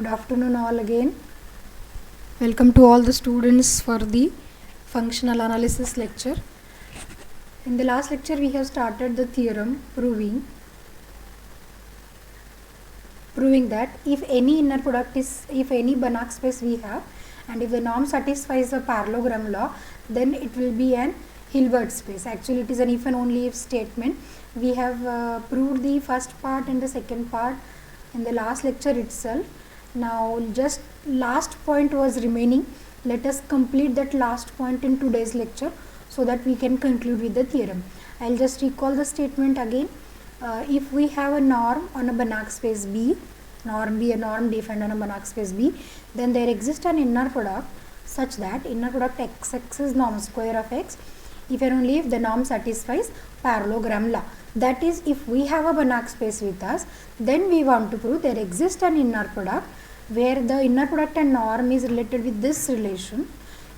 Good afternoon all again. Welcome to all the students for the functional analysis lecture. In the last lecture we have started the theorem proving that if any inner product is, if any Banach space we have and if the norm satisfies the parallelogram law, then it will be an Hilbert space. Actually it is an if and only if statement. We have proved the first part and the second part in the last lecture itself. Now just last point was remaining. Let us complete that last point in today's lecture so that we can conclude with the theorem. I'll just recall the statement again. If we have a norm on a Banach space B, norm B, a norm defined on a Banach space B, then there exists an inner product such that inner product XX is norm square of X if and only if the norm satisfies parallelogram law. That is, if we have a Banach space with us, then we want to prove there exists an inner product where the inner product and norm is related with this relation.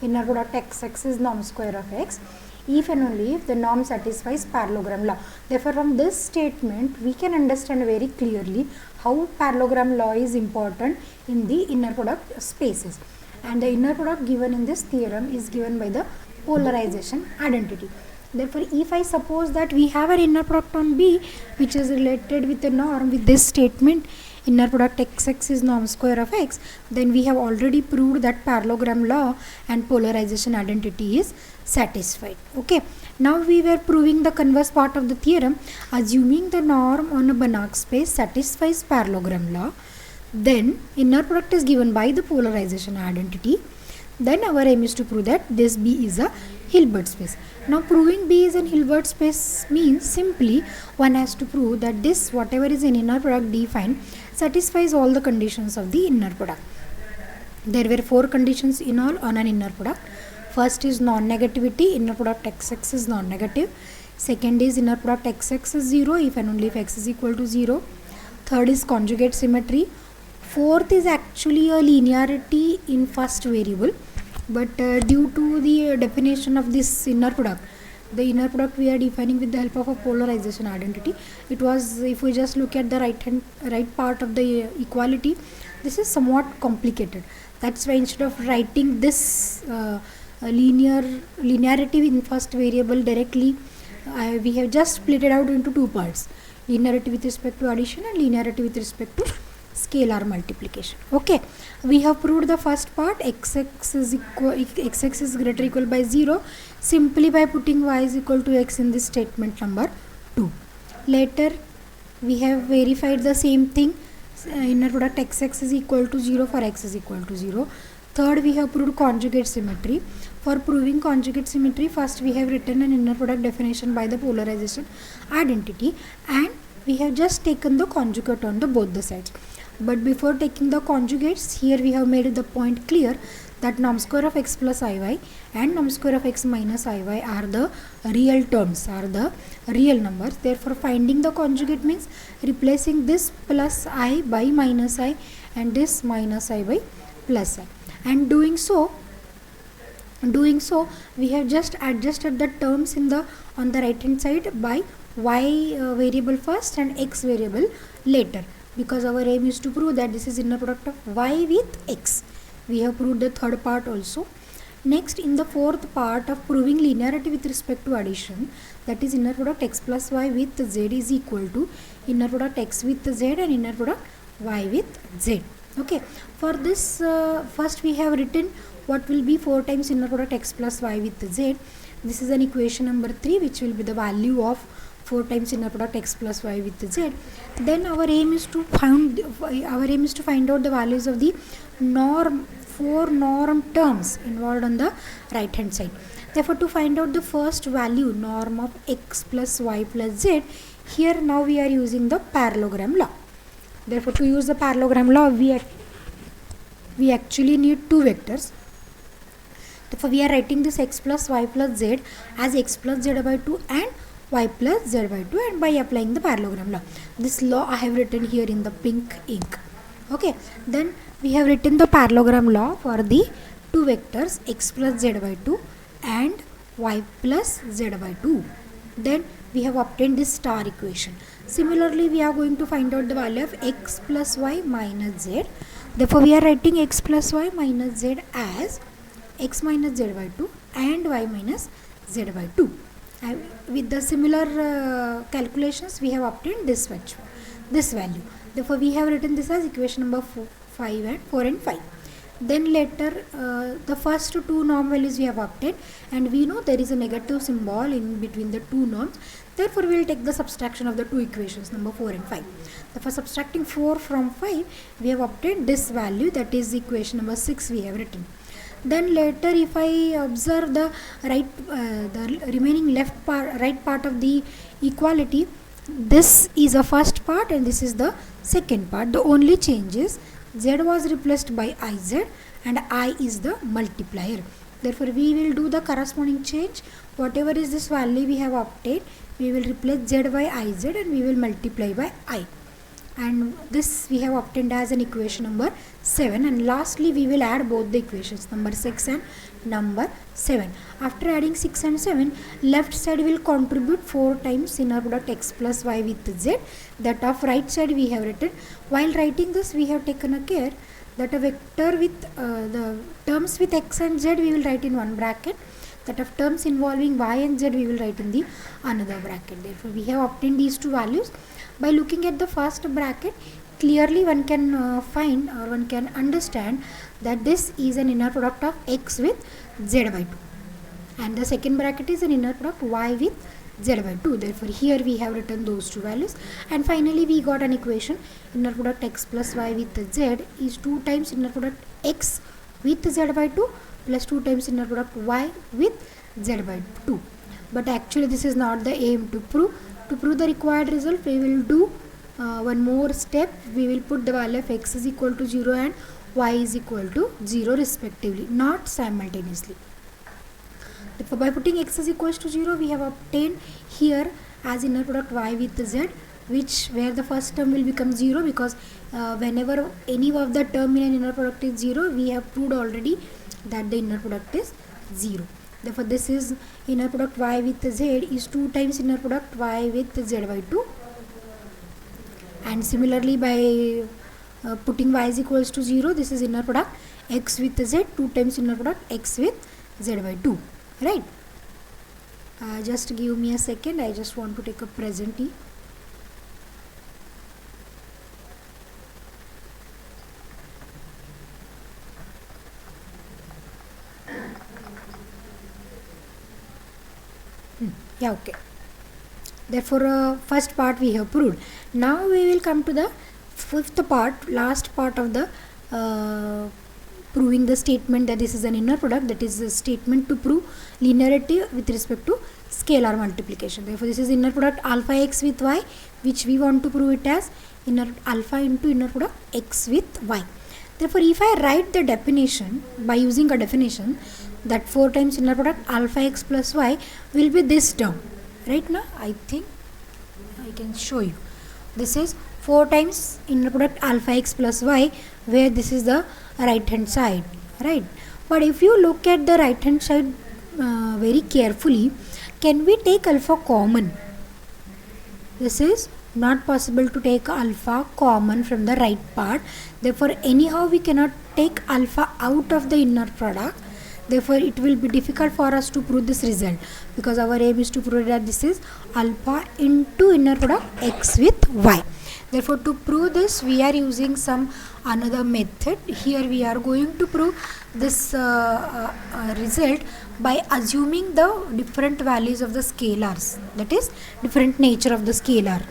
Inner product XX is norm square of X if and only if the norm satisfies parallelogram law. Therefore, from this statement we can understand very clearly how parallelogram law is important in the inner product spaces. And the inner product given in this theorem is given by the polarization identity. Therefore, if I suppose that we have an inner product on B which is related with the norm with this statement, inner product XX is norm square of X, then we have already proved that parallelogram law and polarization identity is satisfied. Okay. Now we were proving the converse part of the theorem. Assuming the norm on a Banach space satisfies parallelogram law, then inner product is given by the polarization identity. Then our aim is to prove that this B is a Hilbert space. Now proving B is an Hilbert space means simply one has to prove that this whatever is an inner product defined satisfies all the conditions of the inner product. There were 4 conditions in all on an inner product. First is non-negativity, inner product XX is non-negative. Second is inner product XX is 0 if and only if X is equal to 0. Third is conjugate symmetry. Fourth is actually a linearity in first variable, but due to the definition of this inner product, the inner product we are defining with the help of a polarization identity. It was, if we just look at the right part of the equality, this is somewhat complicated. That's why instead of writing this linearity in first variable directly, we have just split it out into 2 parts: linearity with respect to addition and linearity with respect to scalar multiplication. Okay, we have proved the first part, XX is greater or equal by 0, simply by putting y is equal to x in this statement number 2. Later we have verified the same thing, inner product XX is equal to 0 for x is equal to 0. Third, we have proved conjugate symmetry. For proving conjugate symmetry, first we have written an inner product definition by the polarization identity, and we have just taken the conjugate on the both the sides. But before taking the conjugates, here we have made the point clear that norm square of x plus iy and norm square of x minus iy are the real terms, are the real numbers. Therefore, finding the conjugate means replacing this plus I by minus I and this minus I by plus I. And doing so we have just adjusted the terms in the on the right hand side by y variable first and x variable later, because our aim is to prove that this is inner product of y with x. We have proved the third part also. Next, in the fourth part of proving linearity with respect to addition, that is inner product x plus y with z is equal to inner product x with z and inner product y with z. Okay, for this first we have written what will be 4 times inner product x plus y with z. This is an equation number 3 which will be the value of 4 times inner product x plus y with z. Then our aim is to find out the values of the norm, 4 norm terms involved on the right hand side. Therefore, to find out the first value, norm of x plus y plus z, here now we are using the parallelogram law. Therefore, to use the parallelogram law, we actually need 2 vectors. Therefore, we are writing this x plus y plus z as x plus z by 2 and y plus z by 2, and by applying the parallelogram law. This law I have written here in the pink ink. Okay, then we have written the parallelogram law for the 2 vectors x plus z by 2 and y plus z by 2. Then we have obtained this star equation. Similarly, we are going to find out the value of x plus y minus z. Therefore we are writing x plus y minus z as x minus z by 2 and y minus z by 2. With the similar calculations we have obtained this value. Therefore we have written this as equation number 4 and 5. Then later the first two norm values we have obtained, and we know there is a negative symbol in between the two norms. Therefore we will take the subtraction of the two equations number 4 and 5. Therefore subtracting 4 from 5 we have obtained this value, that is equation number 6 we have written. Then later if I observe the the remaining right part of the equality, this is the first part and this is the second part. The only change is z was replaced by iz and I is the multiplier. Therefore we will do the corresponding change. Whatever is this value we have obtained, we will replace z by iz and we will multiply by I, and this we have obtained as an equation number 7. And lastly we will add both the equations number 6 and number 7. After adding 6 and 7, left side will contribute 4 times inner product x plus y with z. That of right side we have written. While writing this we have taken a care that a vector with the terms with x and z we will write in one bracket, that of terms involving y and z we will write in the another bracket. Therefore we have obtained these two values. By looking at the first bracket, clearly one can find or one can understand that this is an inner product of x with z by 2, and the second bracket is an inner product y with z by 2. Therefore here we have written those two values, and finally we got an equation inner product x plus y with z is 2 times inner product x with z by 2 plus 2 times inner product y with z by 2. But actually this is not the aim to prove. To prove the required result, we will do one more step. We will put the value of x is equal to 0 and y is equal to 0 respectively, not simultaneously. Therefore by putting x is equal to 0, we have obtained here as inner product y with z, where the first term will become 0, because whenever any of the term in an inner product is 0, we have proved already that the inner product is 0. Therefore this is inner product y with z is 2 times inner product y with z by 2, and similarly by putting y is equals to 0, this is inner product x with z 2 times inner product x with z by 2, right? Just give me a second, I just want to take a present t. Yeah, okay. Therefore first part we have proved. Now we will come to the fifth part, last part of the proving the statement that this is an inner product, that is a statement to prove linearity with respect to scalar multiplication. Therefore this is inner product alpha x with y, which we want to prove it as inner alpha into inner product x with y. Therefore if I write the definition by using a definition, that 4 times inner product alpha x plus y will be this term. Right now I think I can show you. This is 4 times inner product alpha x plus y, where this is the right hand side, right? But if you look at the right hand side very carefully, can we take alpha common? This is not possible to take alpha common from the right part. Therefore anyhow we cannot take alpha out of the inner product. Therefore it will be difficult for us to prove this result, because our aim is to prove that this is alpha into inner product x with y. Therefore to prove this we are using some another method. Here we are going to prove this result by assuming the different values of the scalars, that is different nature of the scalar.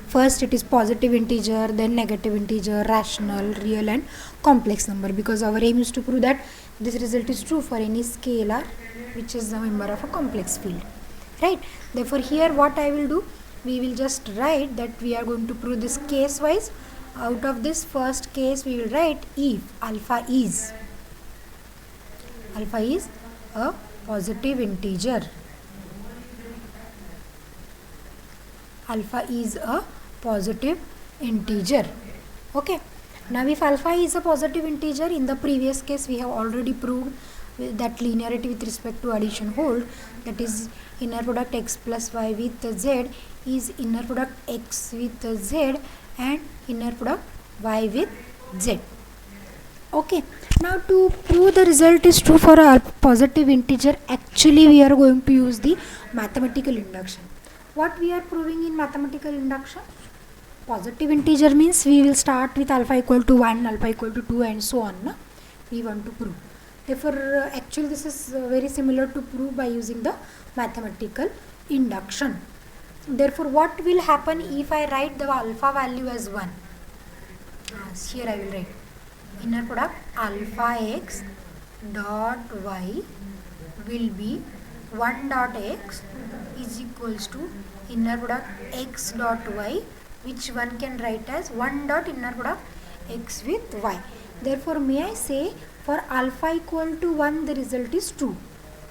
First it is positive integer, then negative integer, rational, real and complex number, because our aim is to prove that this result is true for any scalar which is a member of a complex field, right? Therefore here what I will do, we will just write that we are going to prove this case wise. Out of this first case we will write if alpha is a positive integer, alpha is a positive integer. Okay, now if alpha is a positive integer, in the previous case we have already proved that linearity with respect to addition hold, that is inner product x plus y with z is inner product x with z and inner product y with z. Okay, now to prove the result is true for a positive integer, actually we are going to use the mathematical induction. What we are proving in mathematical induction? Positive integer means we will start with alpha equal to 1, alpha equal to 2 and so on. No? We want to prove. Therefore, actually this is very similar to prove by using the mathematical induction. Therefore, what will happen if I write the alpha value as 1? Here I will write inner product alpha x dot y will be 1 dot x is equals to inner product x dot y, which one can write as 1 dot inner product x with y. Therefore, may I say for alpha equal to 1 the result is true.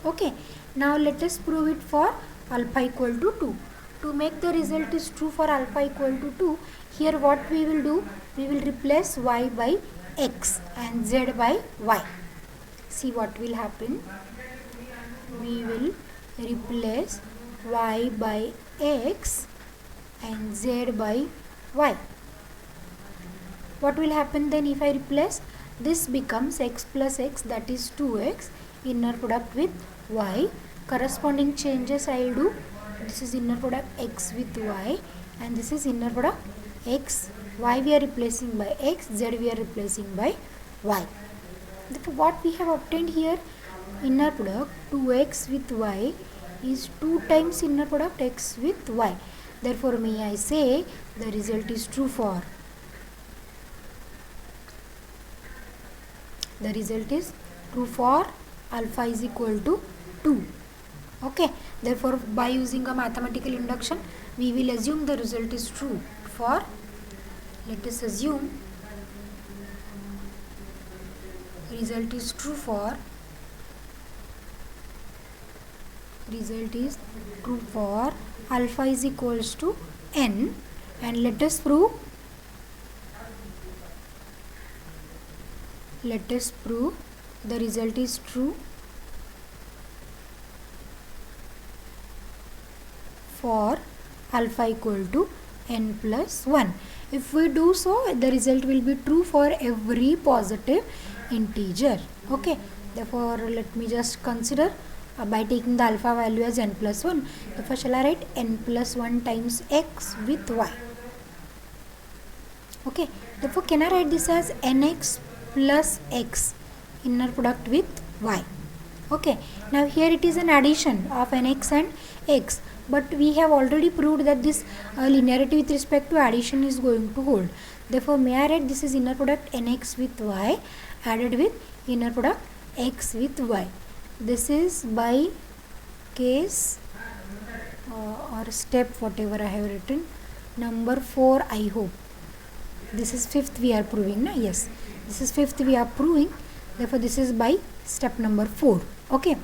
Okay. Now let us prove it for alpha equal to 2. To make the result is true for alpha equal to 2, here what we will do? We will replace y by x and z by y. See what will happen. We will replace y by x and z by y. What will happen then if I replace? This becomes x plus x, that is 2x, inner product with y. Corresponding changes I will do. This is inner product x with y and this is inner product x. Y we are replacing by x, z we are replacing by y. Therefore, what we have obtained here, inner product 2x with y is 2 times inner product x with y. Therefore, may I say the result is true for. The result is true for alpha is equal to 2. Okay. Therefore, by using a mathematical induction, we will assume the result is true for, let us assume result is true for alpha is equals to n, and let us prove the result is true for alpha equal to n plus 1. If we do so, the result will be true for every positive integer. Okay. Therefore, let me just consider by taking the alpha value as n plus 1. Therefore, shall I write n plus 1 times x with y. Okay. Therefore, can I write this as nx plus x inner product with y. Okay. Now, here it is an addition of nx and x. But we have already proved that this linearity with respect to addition is going to hold. Therefore, may I write this is inner product nx with y added with inner product x with y. This is by case or step whatever I have written. Number 4 I hope. This is 5th we are proving. Na? Yes. This is 5th we are proving. Therefore, this is by step number 4. Okay.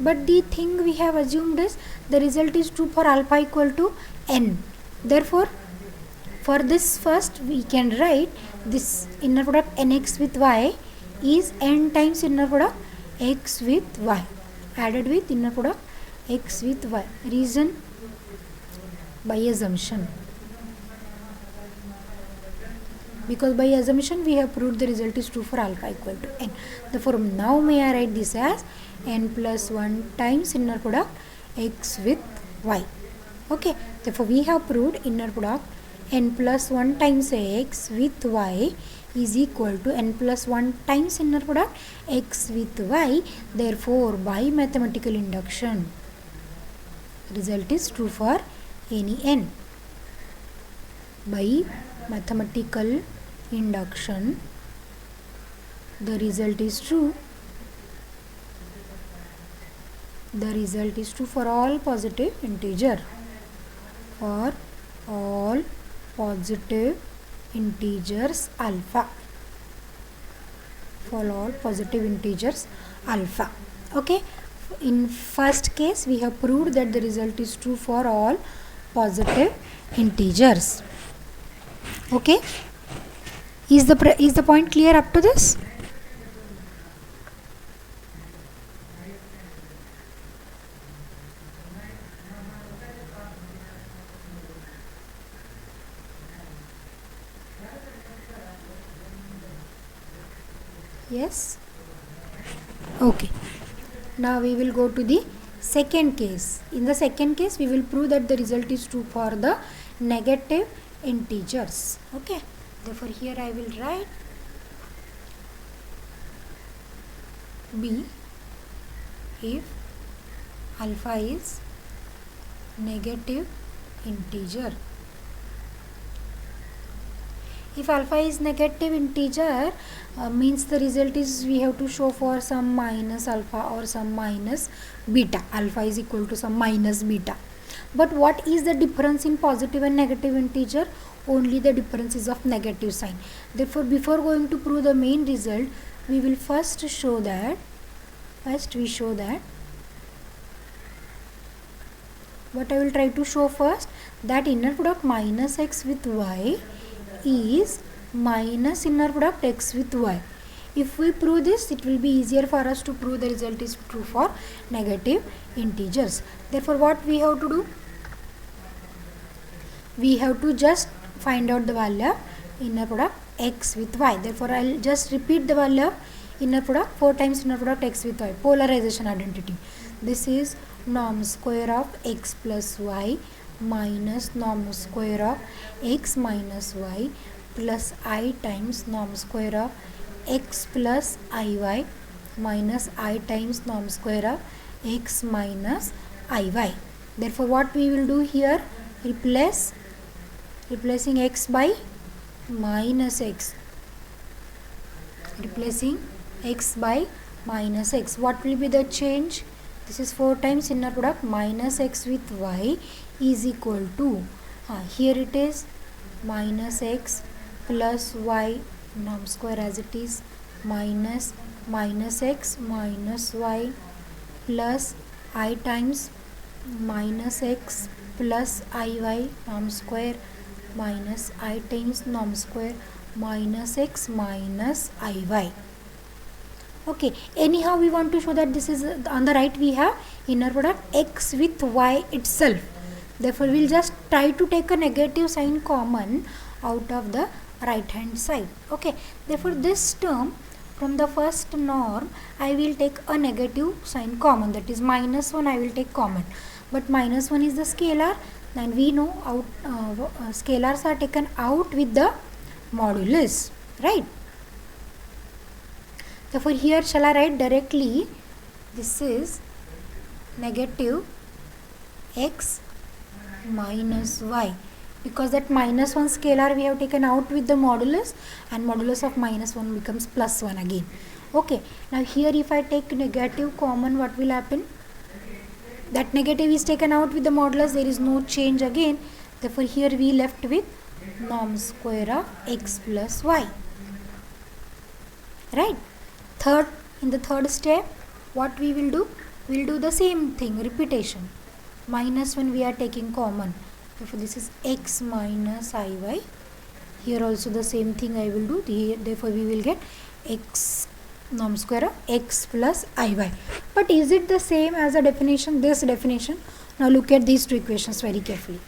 But the thing we have assumed is the result is true for alpha equal to n. Therefore, for this first we can write this inner product nx with y is n times inner product x with y added with inner product x with y. Reason? By assumption. Because by assumption we have proved the result is true for alpha equal to n. Therefore, now may I write this as n plus 1 times inner product x with y. Okay. Therefore, we have proved inner product n plus 1 times x with y is equal to n plus 1 times inner product x with y. Therefore, by mathematical induction, result is true for any n. By mathematical induction, the result is true. The result is true for all positive integer. For all positive integers alpha. For all positive integers alpha. Okay. In first case, we have proved that the result is true for all positive integers. Okay. Is the point clear up to this? Yes. Okay. Now we will go to the second case. In the second case, we will prove that the result is true for the negative integers. Okay. Therefore, here I will write B if alpha is negative integer. If alpha is negative integer, means the result is we have to show for some minus alpha or some minus beta. Alpha is equal to some minus beta. But what is the difference in positive and negative integer? Only the difference is of negative sign. Therefore, before going to prove the main result, we will first show that what I will try to show first, that inner product minus x with y is minus inner product x with y. If we prove this, it will be easier for us to prove the result is true for negative integers. Therefore, what we have to do? We have to just find out the value of inner product x with y. Therefore, I will just repeat the value of inner product 4 times inner product x with y. Polarization identity. This is norm square of x plus y minus norm square of x minus y plus I times norm square of x plus iy minus I times norm square of x minus iy. Therefore, what we will do here? Replacing x by minus x. Replacing x by minus x. What will be the change? This is 4 times inner product minus x with y is equal to, here it is minus x plus y norm square as it is minus x minus y plus I times minus x plus iy norm square minus I times norm square minus x minus iy. Okay, anyhow we want to show that this is on the right we have inner product x with y itself. Therefore, we will just try to take a negative sign common out of the right hand side. Okay, therefore this term from the first norm I will take a negative sign common, that is minus 1 I will take common. But minus 1 is the scalar and we know scalars are taken out with the modulus, right? Therefore, here shall I write directly, this is negative x minus y, because that minus 1 scalar we have taken out with the modulus and modulus of minus 1 becomes plus 1 again. Okay, now here if I take negative common, what will happen? That negative is taken out with the modulus, there is no change again. Therefore, here we left with norm square of x plus y, right? In the third step, what we will do? We will do the same thing, repetition. Minus when we are taking common. Therefore, this is x minus iy. Here also the same thing I will do. Therefore, we will get x norm square of x plus iy. But is it the same as the definition? This definition. Now look at these two equations very carefully.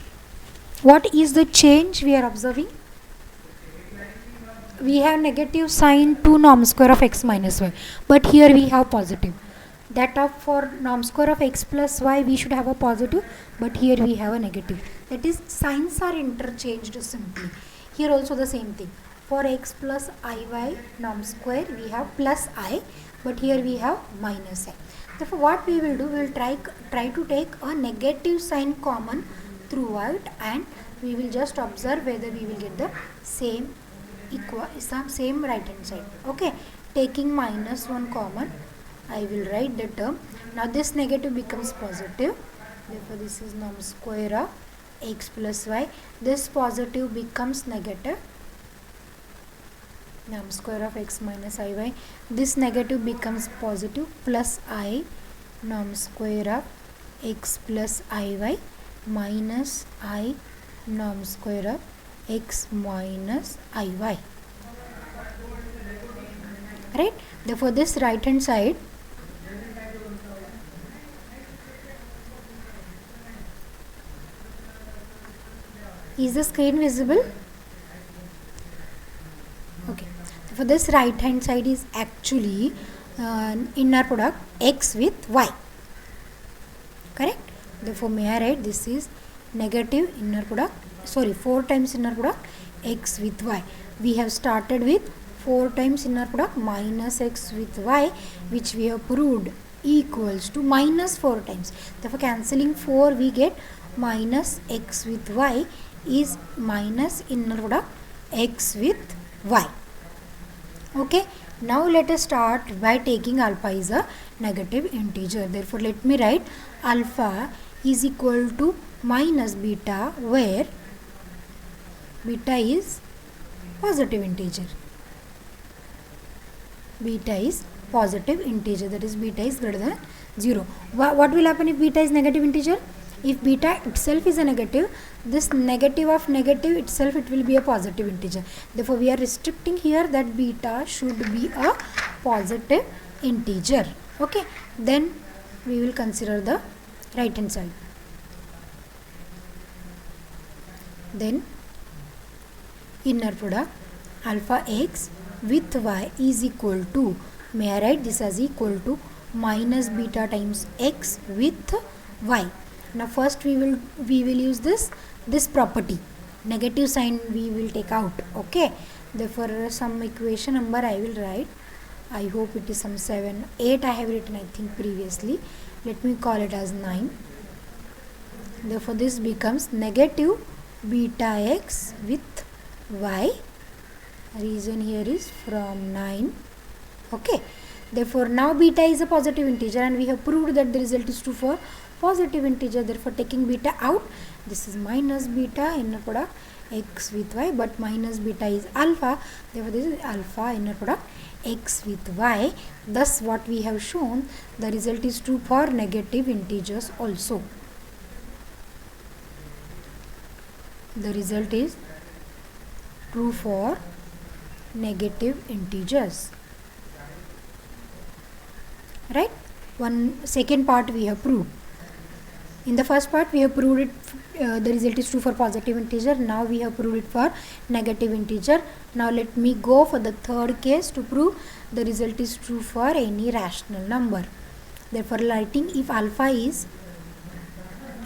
What is the change we are observing? We have negative sign to norm square of x minus y, but here we have positive. That of for norm square of x plus y we should have a positive, but here we have a negative. That is, signs are interchanged simply. Here also the same thing. For x plus iy norm square we have plus I, but here we have minus I. Therefore, what we will do? We will try to take a negative sign common throughout, and we will just observe whether we will get the same right hand side. Okay, taking minus 1 common, I will write the term. Now this negative becomes positive. Therefore, this is norm square of x plus y. This positive becomes negative. Norm square of x minus iy. This negative becomes positive plus I norm square of x plus iy minus I norm square of x minus iy, right? Therefore, this right hand side is the screen visible? Okay, For this right hand side is actually inner product x with y, correct? Therefore may I write this is negative inner product, 4 times inner product x with y. We have started with 4 times inner product minus x with y, which we have proved equals to minus 4 times. Therefore cancelling 4 we get minus x with y is minus inner product x with y. Okay, now let us start by taking alpha is a negative integer. Therefore let me write alpha is equal to minus beta, where beta is positive integer. Beta is positive integer, that is beta is greater than 0. What will happen if beta is negative integer? If beta itself is a negative, this negative of negative itself, it will be a positive integer. Therefore we are restricting here that beta should be a positive integer. Okay, then we will consider the right hand side. Then inner product alpha x with y is equal to, may I write this as equal to minus beta times x with y. Now first we will use this property, negative sign we will take out. Okay, therefore some equation number I will write. I hope it is some 7, 8 I have written I think previously. Let me call it as 9. Therefore this becomes negative beta x with y. Reason here is from 9. Okay, therefore now beta is a positive integer and we have proved that the result is true for positive integer. Therefore taking beta out, this is minus beta inner product x with y, but minus beta is alpha. Therefore this is alpha inner product x with y. Thus what we have shown, the result is true for negative integers also. The result is true for negative integers, right? One second part we have proved. In the first part we have proved it, the result is true for positive integer. Now we have proved it for negative integer. Now let me go for the third case to prove the result is true for any rational number. Therefore writing if alpha is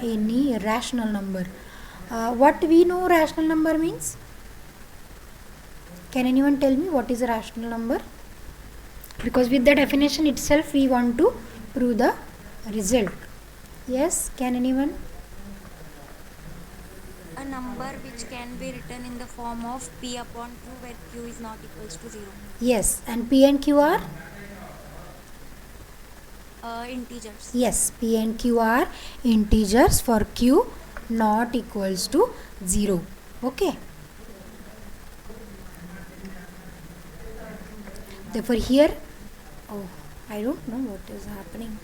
any rational number. What we know rational number means? Can anyone tell me what is a rational number? Because with the definition itself we want to prove the result. Yes, can anyone? A number which can be written in the form of p upon q, where q is not equals to 0. Yes, and p and q are? Integers. Yes, p and q are integers for q not equals to 0. Okay. Therefore here, oh, I don't know what is happening.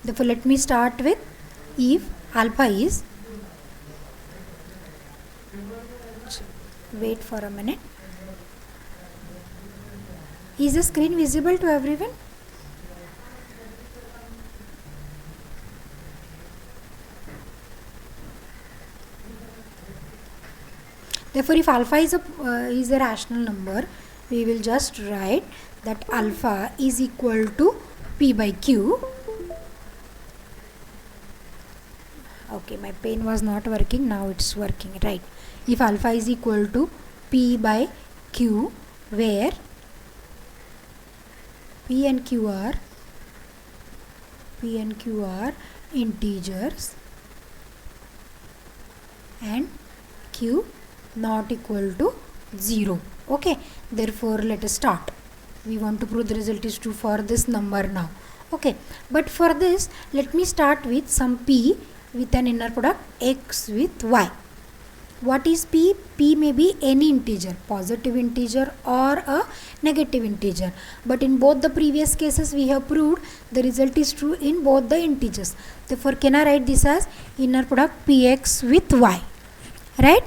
Therefore let me start with if alpha is, wait for a minute. Is the screen visible to everyone? Therefore if alpha is a rational number, we will just write that alpha is equal to p by q. Okay, my pen was not working, now it's working, right? If alpha is equal to p by q, where p and q are integers and q not equal to 0. Okay, therefore let us start. We want to prove the result is true for this number now. Okay, but for this let me start with some p with an inner product x with y. What is p? P may be any integer, positive integer or a negative integer. But in both the previous cases we have proved the result is true in both the integers. Therefore can I write this as inner product px with y, right?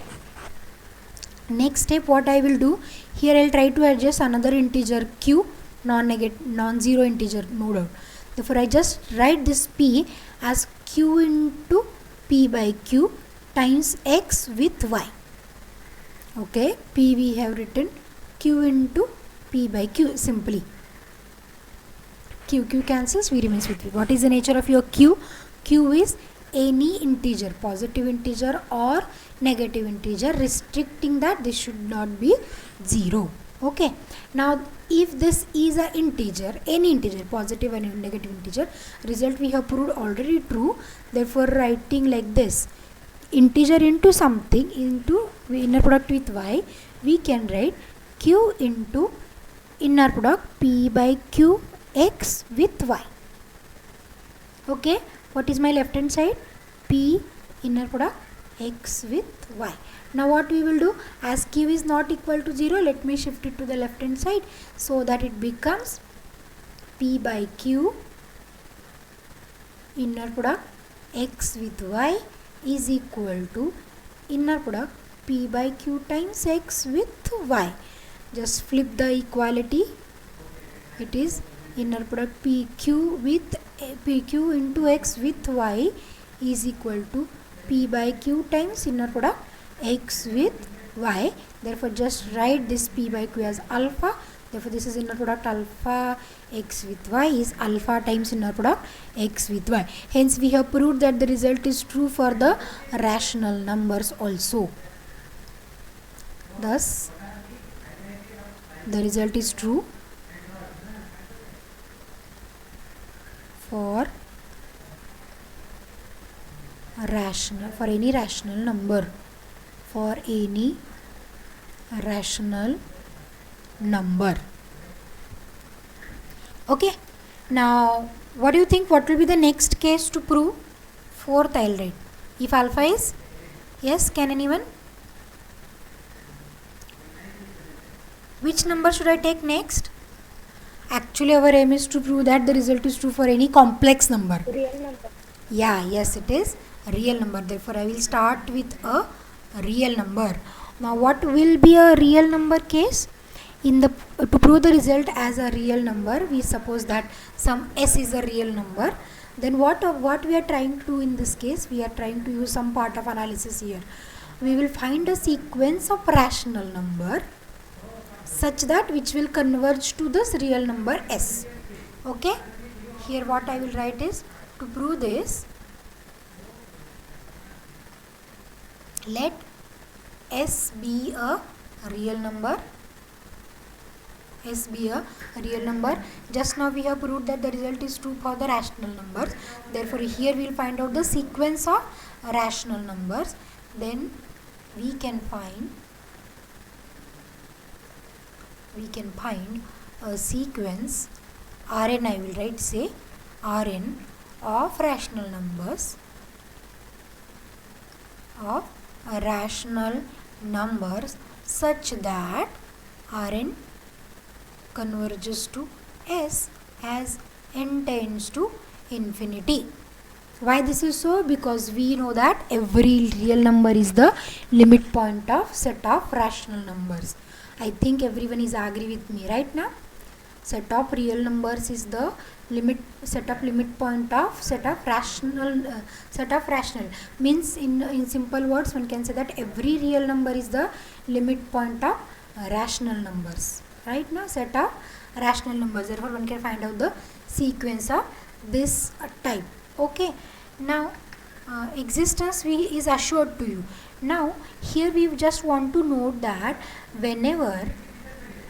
Next step what I will do, here I will try to adjust another integer q, non-zero integer, no doubt. Therefore I just write this p as q into p by q times x with y. Okay, P we have written Q into P by Q simply. Q cancels, V remains with V. What is the nature of your Q? Q is any integer, positive integer or negative integer, restricting that this should not be 0. Okay, now if this is an integer, any integer, positive and negative integer, result we have proved already true. Therefore writing like this, integer into something into inner product with y, we can write Q into inner product P by Q x with y. Okay, what is my left hand side? P inner product x with y. Now what we will do, as Q is not equal to 0, let me shift it to the left hand side so that it becomes P by Q inner product x with y is equal to inner product P by Q times x with y. Just flip the equality. It is inner product PQ with PQ into x with y is equal to P by Q times inner product x with y. Therefore just write this P by Q as alpha. Therefore this is inner product alpha x with y is alpha times inner product x with y. Hence we have proved that the result is true for the rational numbers also. Thus the result is true for any rational number. For any rational number. Okay, now what do you think, what will be the next case to prove? Fourth I'll write. If alpha is, yes, can anyone? Which number should I take next? Actually our aim is to prove that the result is true for any complex number. Real number. Yeah, yes, it is a real number. Therefore I will start with a real number. Now what will be a real number case? To prove the result as a real number, we suppose that some s is a real number. Then what we are trying to do in this case, we are trying to use some part of analysis here. We will find a sequence of rational number such that which will converge to this real number s. Okay, here what I will write is, to prove this, let s be a real number. S be a real number. Just now we have proved that the result is true for the rational numbers. Therefore here we will find out the sequence of rational numbers. Then we can find a sequence Rn, I will write, say Rn of rational numbers such that Rn converges to S as n tends to infinity. Why this is so? Because we know that every real number is the limit point of set of rational numbers. I think everyone is agree with me right now. Set of real numbers is the limit point of set of rational means in simple words one can say that every real number is the limit point of rational numbers. Right now, set of rational numbers. Therefore one can find out the sequence of this type. Okay, now existence is assured to you. Now here we just want to note that whenever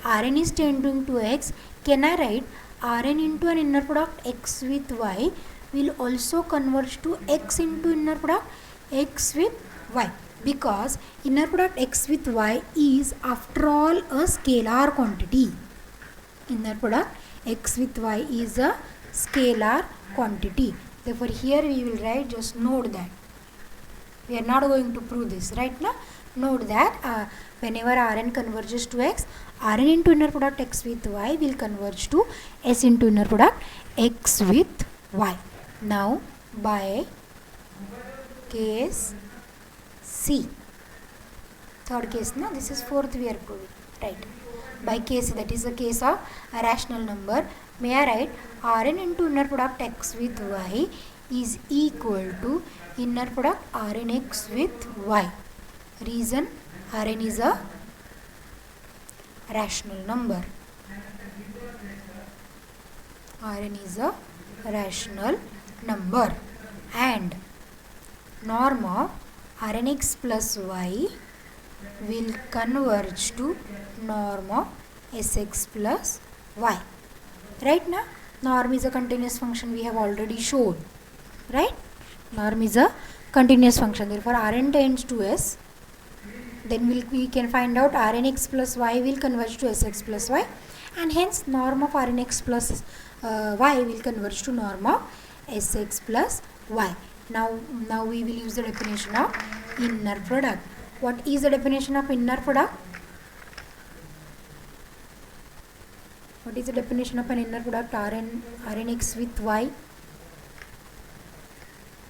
Rn is tending to x, can I write Rn into an inner product x with y will also converge to x into inner product x with y, because inner product x with y is after all a scalar quantity. Inner product x with y is a scalar quantity. Therefore here we will write, just note that. We are not going to prove this right now. Note that whenever Rn converges to x, Rn into inner product x with y will converge to s into inner product x with y. Now by case C, third case, no, this is fourth we are proving, right? By case, that is the case of a rational number, may I write Rn into inner product x with y is equal to inner product Rnx with y. Reason, Rn is a rational number. Rn is a rational number, and norm of Rnx plus y will converge to norm of Sx plus y. Right now, norm is a continuous function we have already shown. Right? Norm is a continuous function. Therefore, Rn tends to S. Then we can find out Rnx plus y will converge to Sx plus y, and hence norm of Rnx plus y will converge to norm of Sx plus y. Now we will use the definition of inner product. What is the definition of inner product? What is the definition of an inner product Rnx with y?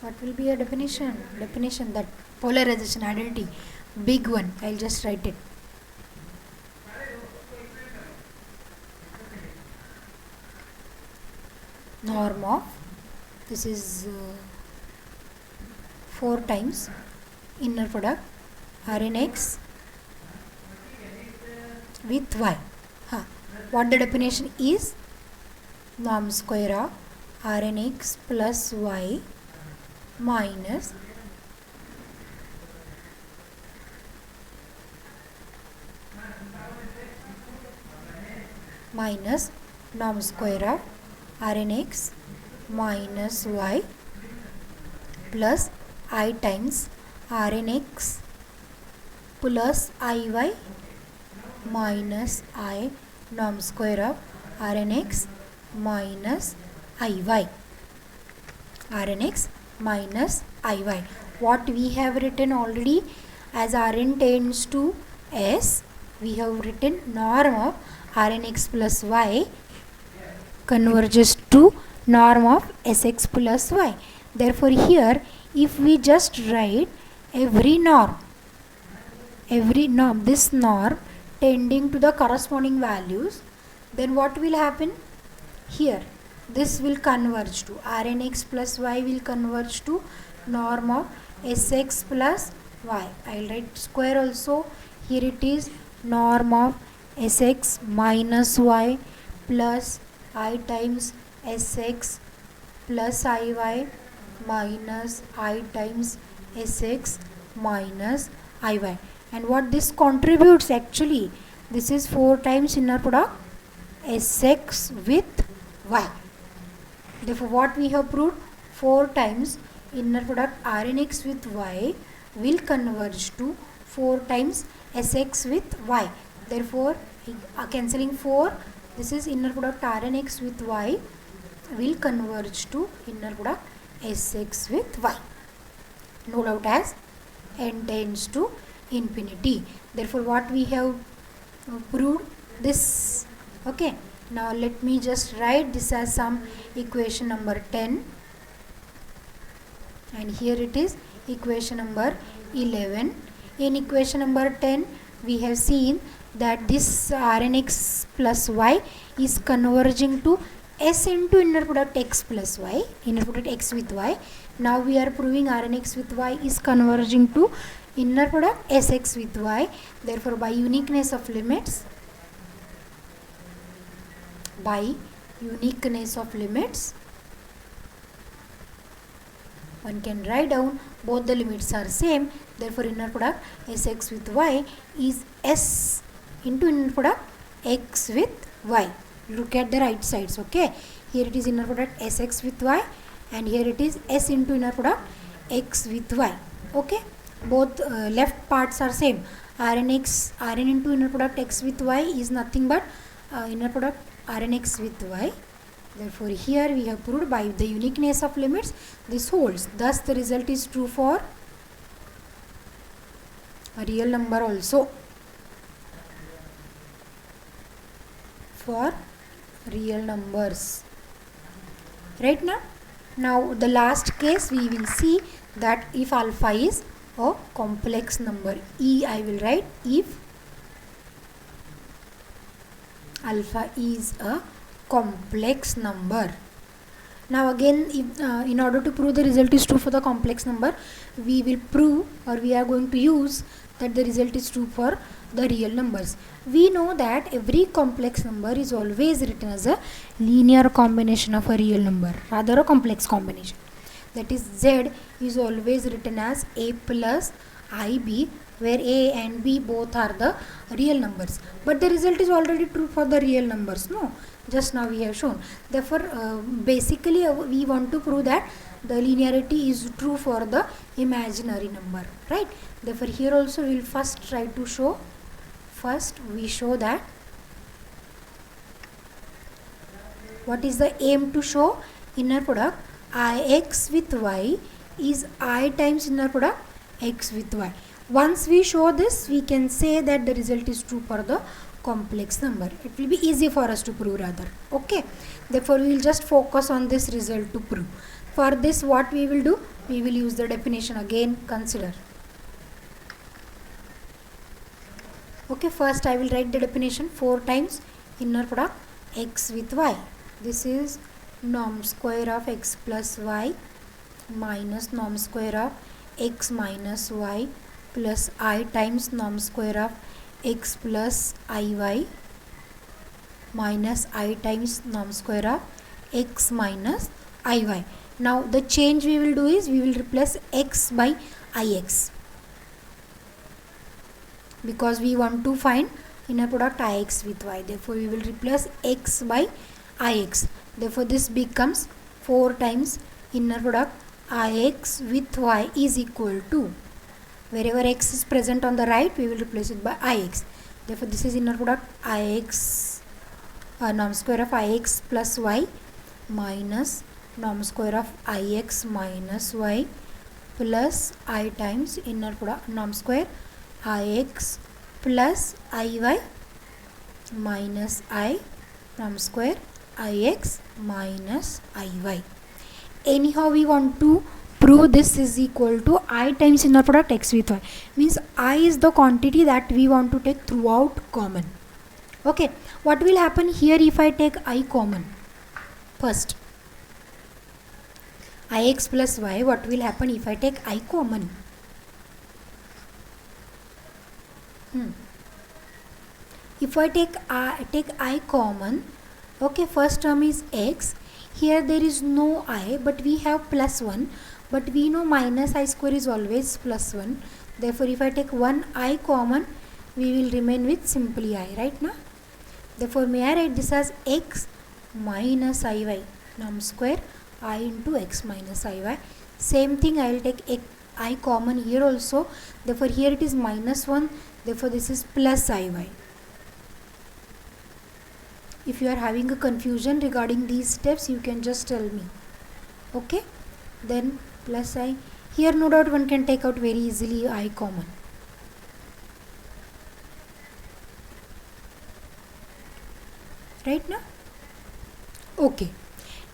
What will be a definition? Definition, that polarization identity, big one. I'll just write it. Norm of, this is 4 times inner product Rnx with y. What the definition is? Norm square of Rnx plus y minus norm square of Rnx minus y plus I times Rnx plus Iy minus I norm square of Rnx minus Iy. Rnx minus Iy. What we have written already, as Rn tends to S, we have written norm of Rnx plus y converges to norm of Sx plus y. Therefore, here if we just write every norm, this norm tending to the corresponding values, then what will happen? Here this will converge to Rnx plus y will converge to norm of Sx plus y. I will write square also. Here it is norm of Sx minus y plus I times Sx plus Iy minus I times Sx minus Iy. And what this contributes, actually this is 4 times inner product Sx with y. Therefore, what we have proved, 4 times inner product Rnx with y will converge to 4 times Sx with y. Therefore, cancelling 4, this is inner product Rnx with y will converge to inner product Sx with y. No doubt, as n tends to infinity. Therefore, what we have proved this. Okay. Now let me just write this as some equation number 10, and here it is equation number 11. In equation number 10, we have seen that this Rnx plus y is converging to S into inner product x plus y, inner product x with y. Now we are proving Rnx with y is converging to inner product Sx with y. Therefore, by uniqueness of limits, one can write down both the limits are same. Therefore, inner product Sx with y is S into inner product x with y. Look at the right sides. Okay, here it is inner product Sx with y, and here it is S into inner product x with y. Okay, both left parts are same. Rn into inner product x with y is nothing but inner product Rnx with y. Therefore, here we have proved by the uniqueness of limits this holds. Thus, the result is true for a real number also. For real numbers. Right now? Now, the last case we will see that if alpha is a complex number. I will write if alpha is a complex number. Now again, if, in order to prove the result is true for the complex number, we will prove, or we are going to use that the result is true for the real numbers. We know that every complex number is always written as a linear combination of a real number, rather a complex combination. That is, z is always written as a plus ib, where a and b both are the real numbers. But the result is already true for the real numbers, no? Just now we have shown. Therefore, basically we want to prove that the linearity is true for the imaginary number, right? Therefore, here also we will first try to show. First we show that what is the aim to show inner product ix with y is I times inner product x with y. Once we show this, we can say that the result is true for the complex number. It will be easy for us to prove rather. Okay, therefore we will just focus on this result to prove. For this, what we will do, we will use the definition again. Consider. Okay, first I will write the definition. 4 times inner product x with y. This is norm square of x plus y minus norm square of x minus y plus I times norm square of x plus iy minus I times norm square of x minus iy. Now the change we will do is we will replace x by ix, because we want to find inner product ix with y. Therefore we will replace x by ix. Therefore this becomes 4 times inner product ix with y is equal to, wherever x is present on the right, we will replace it by ix. Therefore this is inner product ix, norm square of ix plus y minus norm square of ix minus y plus I times inner product norm square ix plus iy minus I norm square ix minus iy. Anyhow we want to prove this is equal to I times inner product x with y. Means I is the quantity that we want to take throughout common. Okay, what will happen here if I take I common? First, ix plus y, what will happen if I take I common? If I take I common, okay, first term is x. Here there is no I, but we have plus 1. But we know minus I square is always plus 1. Therefore, if I take one I common, we will remain with simply I, right now. Therefore, may I write this as x minus iy, norm square I into x minus iy. Same thing, I will take I common here also. Therefore, here it is minus 1. Therefore, this is plus iy. If you are having a confusion regarding these steps, you can just tell me. Okay, then plus I. Here no doubt one can take out very easily I common. Right now? Okay.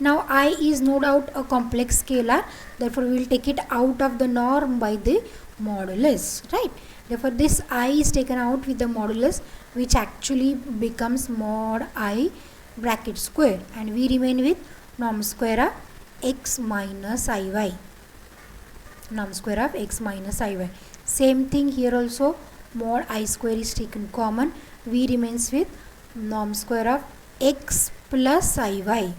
Now I is no doubt a complex scalar. Therefore, we will take it out of the norm by the modulus. Right? Therefore, this I is taken out with the modulus, which actually becomes mod I bracket square, and we remain with norm square of x minus iy. Norm square of x minus iy. Same thing here also, mod I square is taken common. We remains with norm square of x plus iy.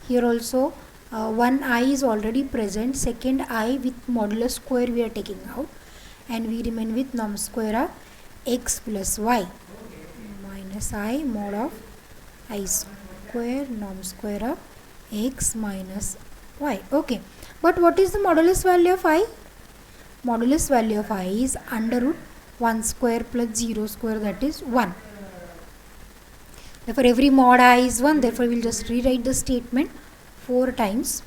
Here also one I is already present. Second I with modulus square we are taking out, and we remain with norm square of x plus y minus I mod of I square norm square of x minus y. Okay, but what is the modulus value of I? Modulus value of I is under root 1 square plus 0 square, that is 1. Therefore, every mod I is 1. Therefore, we will just rewrite the statement 4 times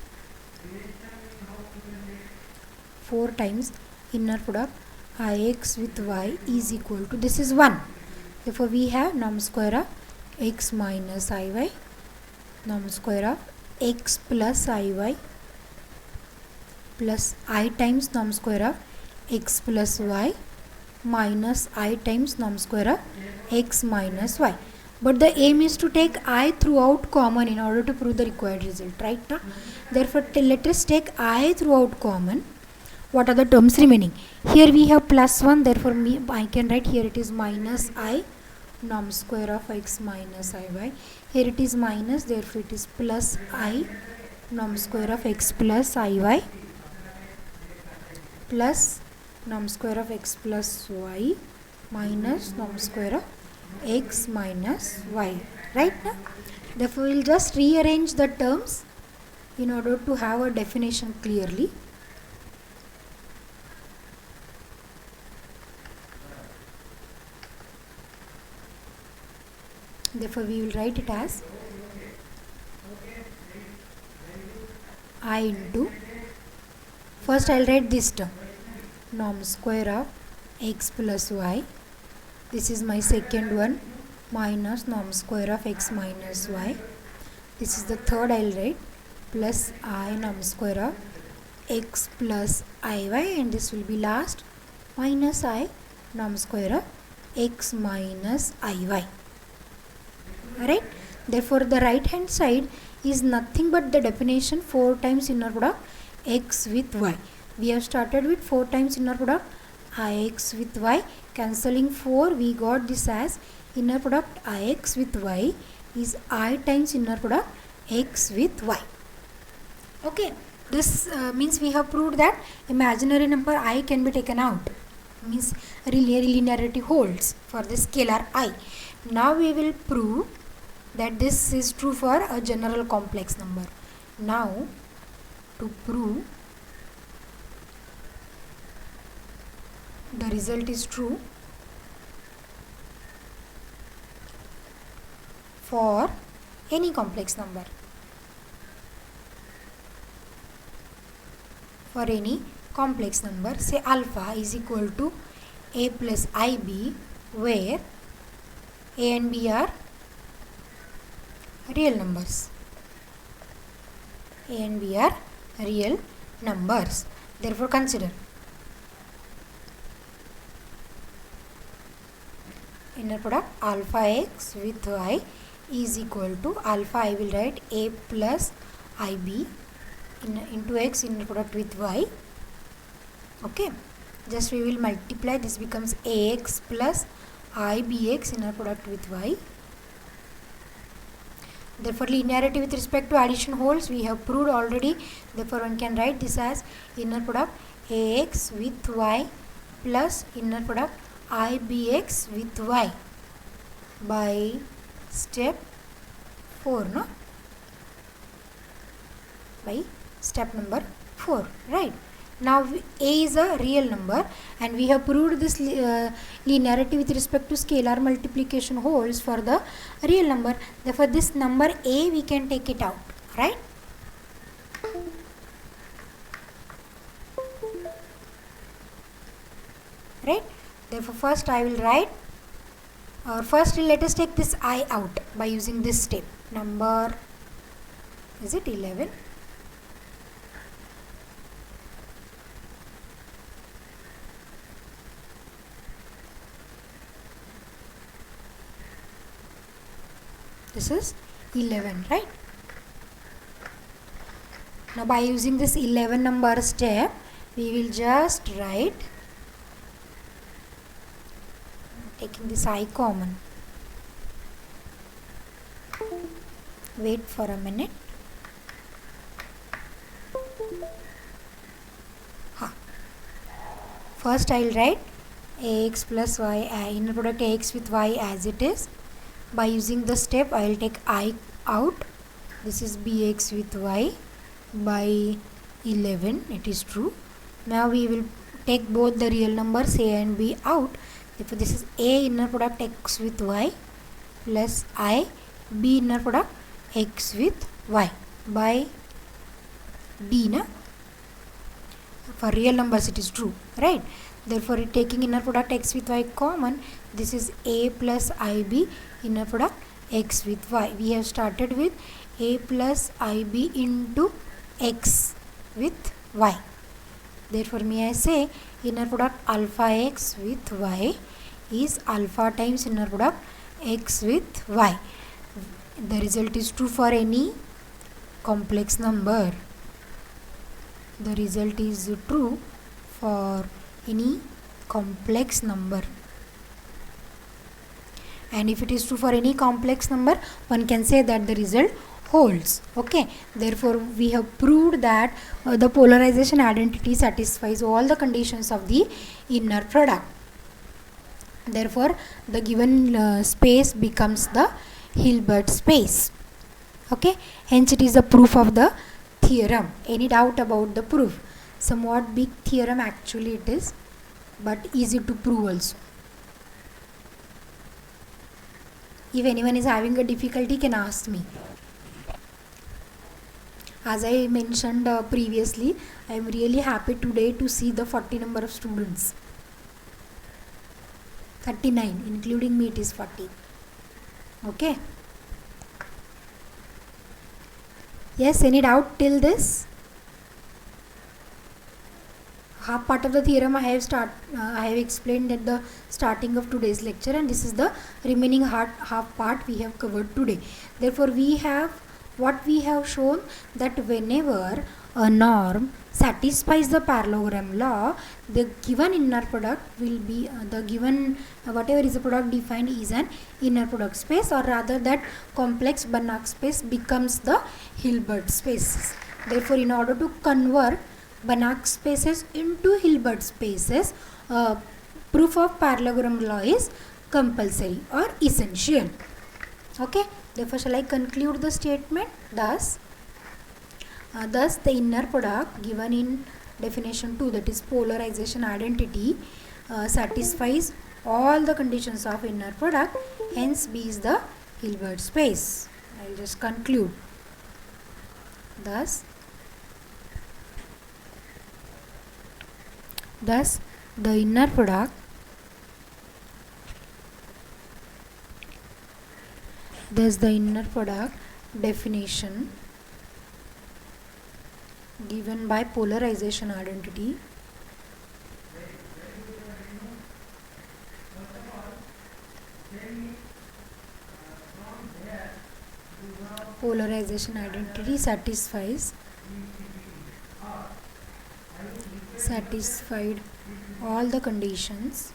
inner product ix with y is equal to, this is 1. Therefore, we have norm square of x minus iy, norm square of x plus iy plus I times norm square of x plus y minus I times norm square of x minus y. But the aim is to take I throughout common in order to prove the required result, right? Therefore, let us take I throughout common. what are the terms remaining? Here we have plus 1, therefore I can write here it is minus I norm square of x minus iy. Here it is minus, therefore it is plus I norm square of x plus iy plus norm square of x plus y minus norm square of x minus y. Right now, therefore we will just rearrange the terms in order to have a definition clearly. Therefore we will write it as I into, first I will write this term, norm square of x plus y, this is my second one, minus norm square of x minus y, this is the third I will write, plus I norm square of x plus iy, and this will be last, minus I norm square of x minus iy. Alright, therefore the right hand side is nothing but the definition 4 times inner product x with y. We have started with 4 times inner product ix with y, cancelling 4, we got this as inner product ix with y is I times inner product x with y. Okay, this means we have proved that imaginary number I can be taken out, means linearity holds for the scalar I. Now we will prove that this is true for a general complex number. Now to prove the result is true for any complex number, for any complex number, say alpha is equal to a plus ib, where a and b are real numbers. A and b are real numbers. Therefore consider inner product alpha x with y is equal to alpha, I will write a plus ib into x inner product with y. Okay, just we will multiply, this becomes ax plus ibx inner product with y. Therefore linearity with respect to addition holds, we have proved already. Therefore one can write this as inner product ax with y plus inner product ibx with y by step 4, no? By step number 4, right? Now a is a real number and we have proved this linearity with respect to scalar multiplication holds for the real number. Therefore this number a we can take it out, right? Right? Therefore first I will write, or first let us take this I out by using this step. Number, is it 11? This is 11, right? Now by using this 11 number step, we will just write, taking this I common. Wait for a minute. First I will write ax plus y, inner product ax with y as it is. By using the step, I will take I out. This is bx with y by 11. It is true. Now we will take both the real numbers a and b out. Therefore, this is a inner product x with y plus I b inner product x with y by d. Na? For real numbers, it is true, right? Therefore, taking inner product x with y common, this is a plus ib inner product x with y. We have started with a plus ib into x with y. Therefore, may I say inner product alpha x with y is alpha times inner product x with y. The result is true for any complex number. The result is true for any complex number. And if it is true for any complex number, one can say that the result holds. Okay, therefore we have proved that the polarization identity satisfies all the conditions of the inner product. Therefore the given space becomes the Hilbert space. Okay, hence it is the proof of the theorem. Any doubt about the proof? Somewhat big theorem actually it is, but easy to prove also. If anyone is having a difficulty, can ask me. As I mentioned previously, I am really happy today to see the 40 number of students. 39, including me it is 40. Okay. Yes, any doubt till this? Half part of the theorem I have explained at the starting of today's lecture, and this is the remaining half part we have covered today. Therefore we have shown that whenever a norm satisfies the parallelogram law, the given inner product will be the given whatever is the product defined is an inner product space, or rather that complex Banach space becomes the Hilbert spaces. Therefore in order to convert Banach spaces into Hilbert spaces, proof of parallelogram law is compulsory or essential. Okay, therefore shall I conclude the statement? Thus the inner product given in definition 2, that is polarization identity, satisfies all the conditions of inner product, hence B is the Hilbert space. I will just conclude. Thus the inner product definition given by polarization identity satisfied all the conditions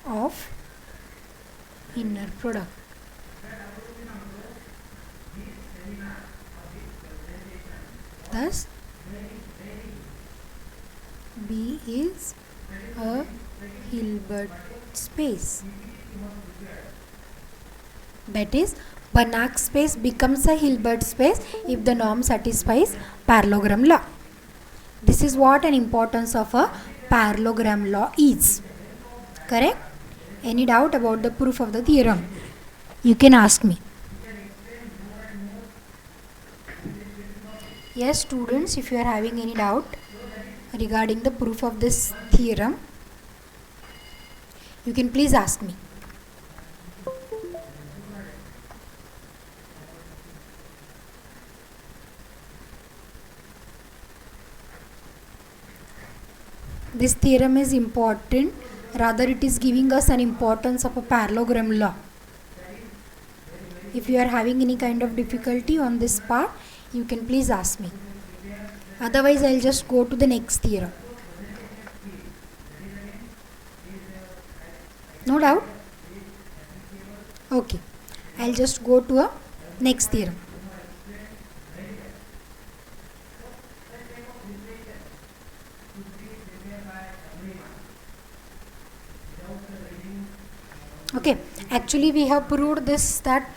of inner product. Thus B is a Hilbert space. That is, Banach space becomes a Hilbert space if the norm satisfies parallelogram law. This is what an importance of a parallelogram law is. Correct? Any doubt about the proof of the theorem? You can ask me. Yes, students, if you are having any doubt regarding the proof of this theorem, you can please ask me. This theorem is important, rather it is giving us an importance of a parallelogram law. If you are having any kind of difficulty on this part, you can please ask me. Otherwise I will just go to the next theorem. No doubt? Okay, I will just go to a next theorem. Okay, actually we have proved this, that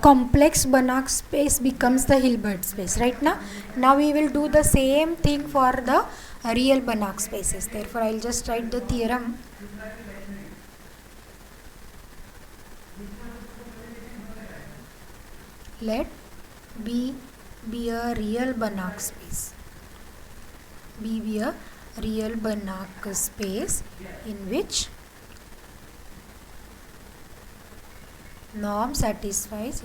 complex Banach space becomes the Hilbert space. Right now we will do the same thing for the real Banach spaces. Therefore I will just write the theorem. Let B be a real Banach space. B be a real Banach space in which the norm satisfies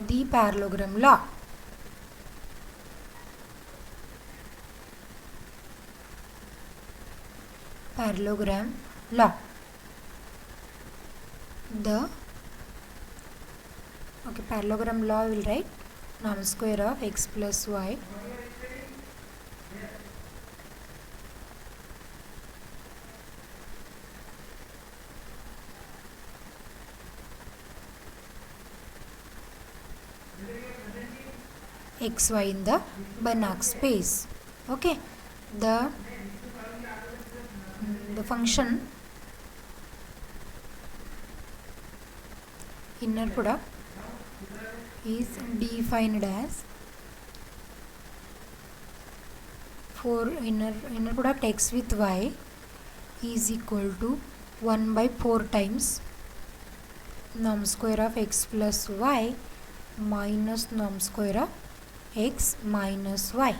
the parallelogram law. the parallelogram law, we will write norm square of x plus y xy in the Banach space. Okay, the function inner product is defined as for inner product x with y is equal to 1 by 4 times norm square of x plus y minus norm square of x minus y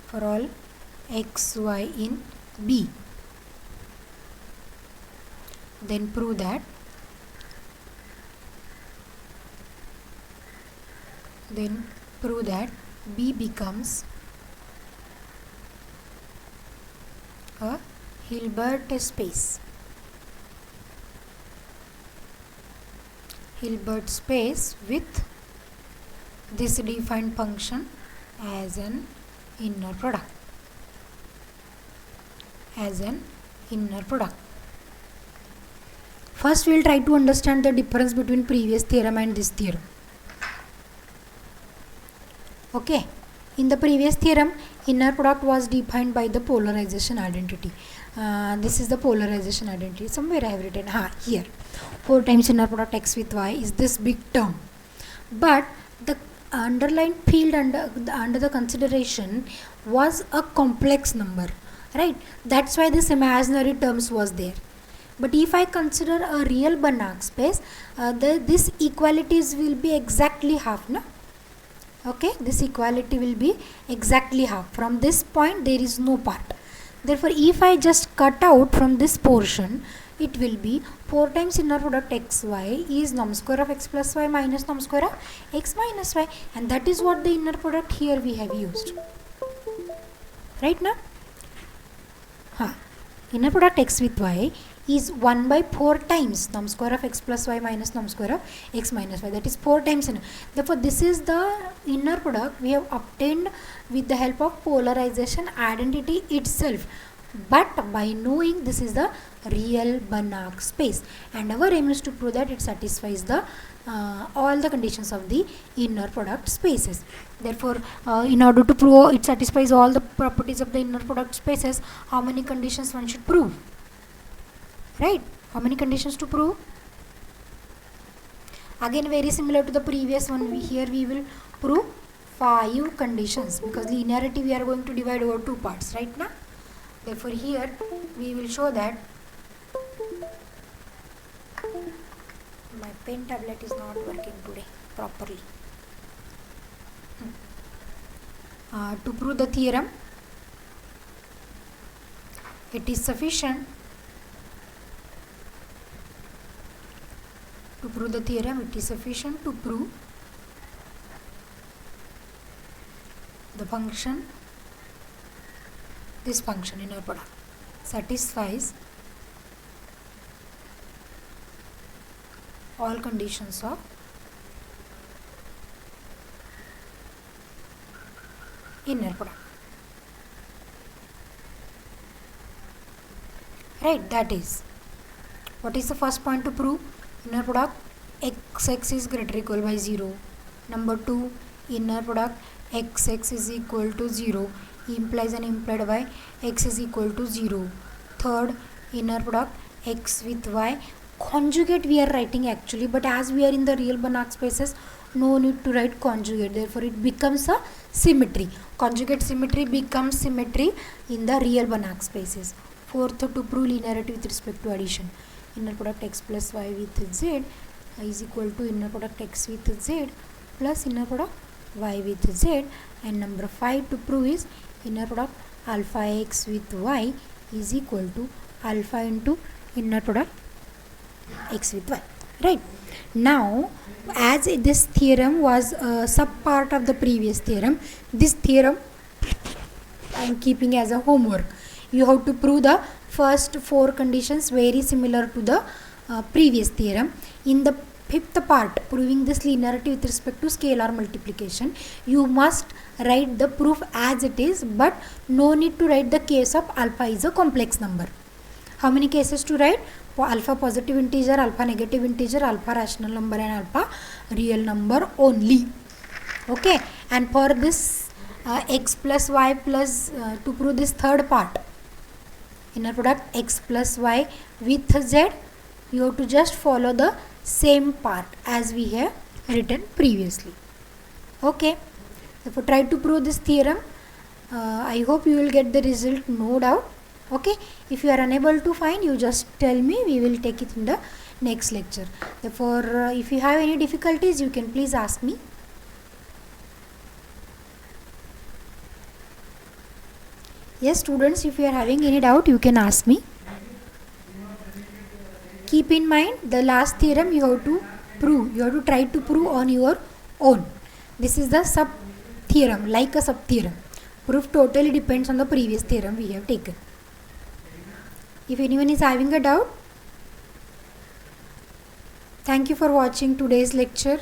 for all x, y in B. Then prove that B becomes a Hilbert space. Hilbert space with this defined function as an inner product. First we will try to understand the difference between previous theorem and this theorem. Okay, in the previous theorem inner product was defined by the polarization identity. This is the polarization identity. Somewhere I have written here 4 times inner product x with y is this big term, but the underlying field under the consideration was a complex number, right? That's why this imaginary terms was there. But if I consider a real Banach space, this equalities will be exactly half, no? Okay, this equality will be exactly half. From this point there is no part. Therefore, if I just cut out from this portion, it will be 4 times inner product xy is norm square of x plus y minus norm square of x minus y, and that is what the inner product here we have used. Right now? Inner product x with y is 1 by 4 times norm square of x plus y minus norm square of x minus y, that is 4 times inner. Therefore, this is the inner product we have obtained with the help of polarization identity itself, but by knowing this is the real Banach space, and our aim is to prove that it satisfies the all the conditions of the inner product spaces. Therefore, in order to prove it satisfies all the properties of the inner product spaces, how many conditions one should prove? Right? How many conditions to prove? Again, very similar to the previous one, here we will prove 5 conditions, because linearity we are going to divide over 2 parts, right now. Therefore, here we will show that my pen tablet is not working today properly. To prove the theorem, it is sufficient to prove the function, this function inner product satisfies all conditions of inner product. Right, that is, what is the first point to prove? Inner product xx is greater or equal by 0. Number 2, inner product xx is equal to 0 implies and implied by x is equal to 0. Third, inner product x with y conjugate we are writing actually, but as we are in the real Banach spaces, no need to write conjugate. Therefore, it becomes a symmetry. Conjugate symmetry becomes symmetry in the real Banach spaces. Fourth, to prove linearity with respect to addition, inner product x plus y with z is equal to inner product x with z plus inner product y with z. And number 5 to prove is inner product alpha x with y is equal to alpha into inner product x with y. Right, now as this theorem was a sub part of the previous theorem, this theorem I am keeping as a homework. You have to prove the first 4 conditions very similar to the previous theorem. In the fifth part, proving this linearity with respect to scalar multiplication, you must write the proof as it is, but no need to write the case of alpha is a complex number. How many cases to write? For alpha positive integer, alpha negative integer, alpha rational number and alpha real number only. Okay, and for this x plus y plus to prove this third part, inner product x plus y with z, you have to just follow the same part as we have written previously. Okay, therefore try to prove this theorem. I hope you will get the result, no doubt. Okay, if you are unable to find, you just tell me, we will take it in the next lecture. Therefore if you have any difficulties, you can please ask me. Yes students, if you are having any doubt, you can ask me. Keep in mind, the last theorem you have to prove, you have to try to prove on your own. This is the sub theorem, like a sub theorem. Proof totally depends on the previous theorem we have taken. If anyone is having a doubt, thank you for watching today's lecture.